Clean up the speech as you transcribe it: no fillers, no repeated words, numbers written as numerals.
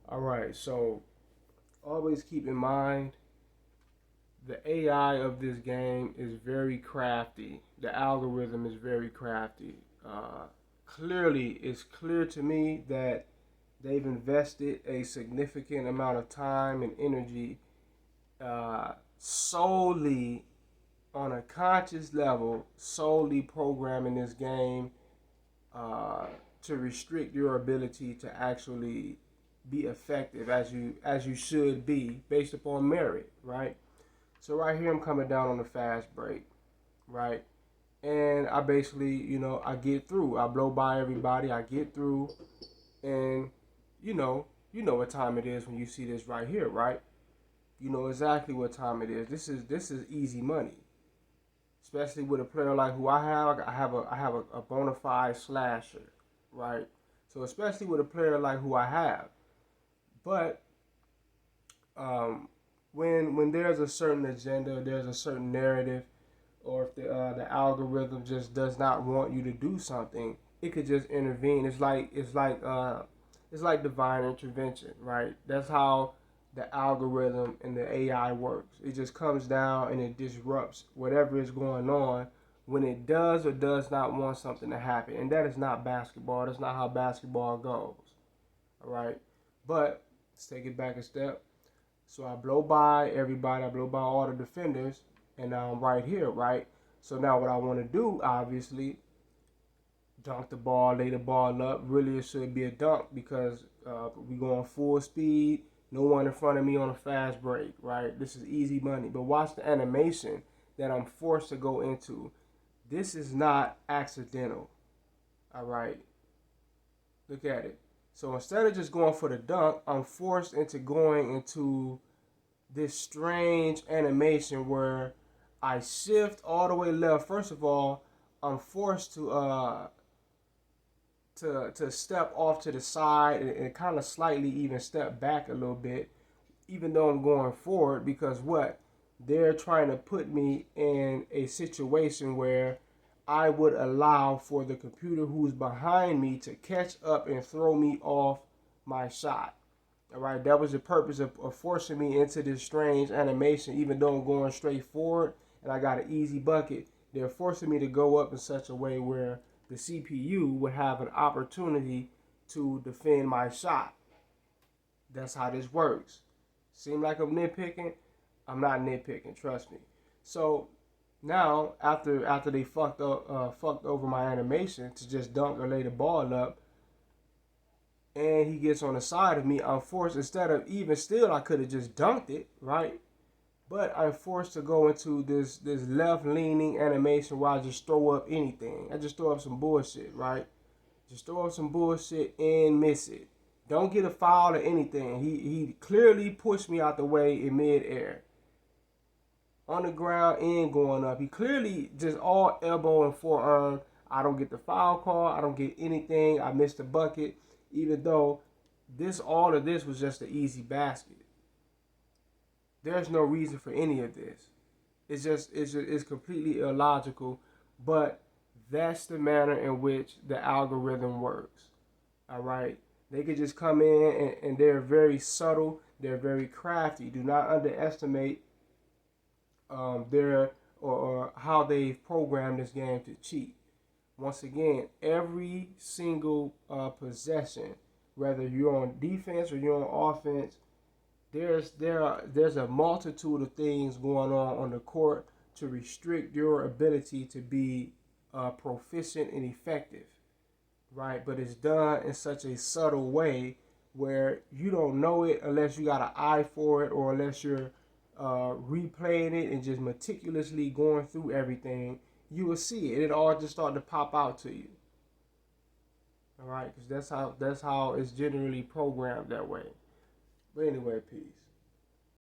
All right, so always keep in mind the AI of this game is very crafty. The algorithm is very crafty. Clearly, it's clear to me that they've invested a significant amount of time and energy solely on a conscious level, solely programming this game uh, to restrict your ability to actually be effective as you should be based upon merit, right? So right here I'm coming down on the fast break, right? And I basically, I get through. I blow by everybody. I get through, and you know what time it is when you see this right here, right? You know exactly what time it is. This is easy money, especially with a player like who I have. I have a bona fide slasher, right? So especially with a player like who I have, but um, when there's a certain agenda, there's a certain narrative, or if the algorithm just does not want you to do something, it could just intervene. It's like divine intervention, right? That's how the algorithm and the AI works. It just comes down and it disrupts whatever is going on when it does or does not want something to happen. And that is not basketball. That's not how basketball goes. All right. But let's take it back a step. So I blow by everybody, I blow by all the defenders, and now I'm right here, right? So now what I want to do, obviously, dunk the ball, lay the ball up. Really, it should be a dunk because we going full speed. No one in front of me on a fast break, right? This is easy money. But watch the animation that I'm forced to go into. This is not accidental, all right? Look at it. So instead of just going for the dunk, I'm forced into going into this strange animation where I shift all the way left. First of all, I'm forced to step off to the side and kind of slightly even step back a little bit, even though I'm going forward because what? They're trying to put me in a situation where I would allow for the computer who's behind me to catch up and throw me off my shot. All right, that was the purpose of forcing me into this strange animation, even though I'm going straight forward and I got an easy bucket. They're forcing me to go up in such a way where the CPU would have an opportunity to defend my shot. That's how this works. Seem like I'm nitpicking? I'm not nitpicking, trust me. So now after they fucked over my animation to just dunk or lay the ball up, and he gets on the side of me, I'm forced, instead of even still, I could have just dunked it, right? But I'm forced to go into this left leaning animation where I just throw up anything. I just throw up some bullshit, right? Just throw up some bullshit and miss it. Don't get a foul or anything. He clearly pushed me out the way in midair. On the ground and going up. He clearly just all elbow and forearm. I don't get the foul call. I don't get anything. I missed the bucket. Even though all of this was just an easy basket. There's no reason for any of this. It's completely illogical, but that's the manner in which the algorithm works. All right, they could just come in and they're very subtle. They're very crafty. Do not underestimate their or how they've programmed this game to cheat. Once again, every single possession, whether you're on defense or you're on offense, there's a multitude of things going on the court to restrict your ability to be proficient and effective, right? But it's done in such a subtle way where you don't know it unless you got an eye for it or unless you're replaying it and just meticulously going through everything. You will see it. It all just start to pop out to you. All right, because that's how it's generally programmed that way. But anyway, peace.